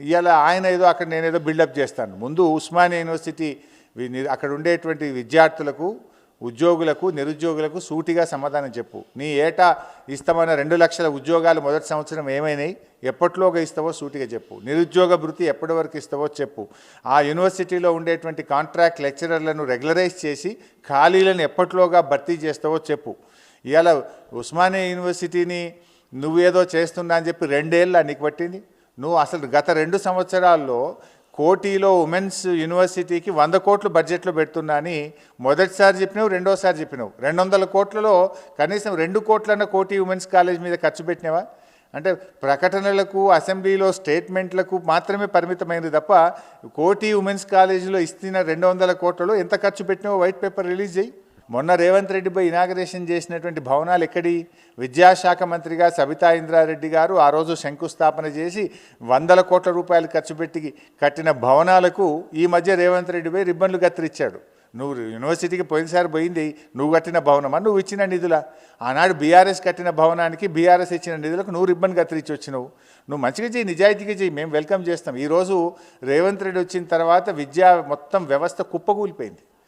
ఇవాళ ఆయన ఏదో అక్కడ నేనేదో బిల్డప్ చేస్తాను. ముందు ఉస్మానియా యూనివర్సిటీ అక్కడ ఉండేటువంటి విద్యార్థులకు, ఉద్యోగులకు, నిరుద్యోగులకు సూటిగా సమాధానం చెప్పు. నీ ఏటా ఇస్తామన్న 2 లక్షల ఉద్యోగాలు మొదటి సంవత్సరం ఏమైనాయి, ఎప్పట్లోగా ఇస్తావో సూటిగా చెప్పు. నిరుద్యోగ భృతి ఎప్పటి వరకు ఇస్తావో చెప్పు. ఆ యూనివర్సిటీలో ఉండేటువంటి కాంట్రాక్ట్ లెక్చరర్లను రెగ్యులరైజ్ చేసి ఖాళీలను ఎప్పట్లోగా భర్తీ చేస్తావో చెప్పు. ఇవాళ ఉస్మానియా యూనివర్సిటీని నువ్వేదో చేస్తున్నా అని చెప్పి 2 ఏళ్ళ నీకు పట్టింది. నువ్వు అసలు గత 2 సంవత్సరాల్లో కోటిలో ఉమెన్స్ యూనివర్సిటీకి 100 కోట్లు బడ్జెట్లో పెడుతున్నా అని మొదటిసారి చెప్పినావు, రెండోసారి చెప్పినావు. 200 కోట్లలో కనీసం 2 కోట్లన్న కోటి ఉమెన్స్ కాలేజ్ మీద ఖర్చు పెట్టినావా? అంటే ప్రకటనలకు, అసెంబ్లీలో స్టేట్మెంట్లకు మాత్రమే పరిమితమైనది తప్ప కోటి ఉమెన్స్ కాలేజీలో ఇస్తున్న 200 కోట్లలో ఎంత ఖర్చు పెట్టినావో వైట్ పేపర్ రిలీజ్ చేయి. మొన్న రేవంత్ రెడ్డి పోయి ఇనాగరేషన్ చేసినటువంటి భవనాలు ఎక్కడి? విద్యాశాఖ మంత్రిగా సబితా ఇంద్రారెడ్డి గారు ఆ రోజు శంకుస్థాపన చేసి 100 కోట్ల రూపాయలు ఖర్చు పెట్టి కట్టిన భవనాలకు ఈ మధ్య రేవంత్ రెడ్డి పోయి రిబ్బన్లు కత్తిరించాడు. నువ్వు యూనివర్సిటీకి పోయినసారి పోయింది నువ్వు కట్టిన భవనమా, నువ్వు ఇచ్చిన నిధులా? ఆనాడు బీఆర్ఎస్ కట్టిన భవనానికి బీఆర్ఎస్ ఇచ్చిన నిధులకు నువ్వు రిబ్బన్ కత్తిరించి వచ్చినావు. నువ్వు మంచిగా చేయి, నిజాయితీగా చేయి, మేము వెల్కమ్ చేస్తాం. ఈరోజు రేవంత్ రెడ్డి వచ్చిన తర్వాత విద్యా మొత్తం వ్యవస్థ కుప్పకూలిపోయింది.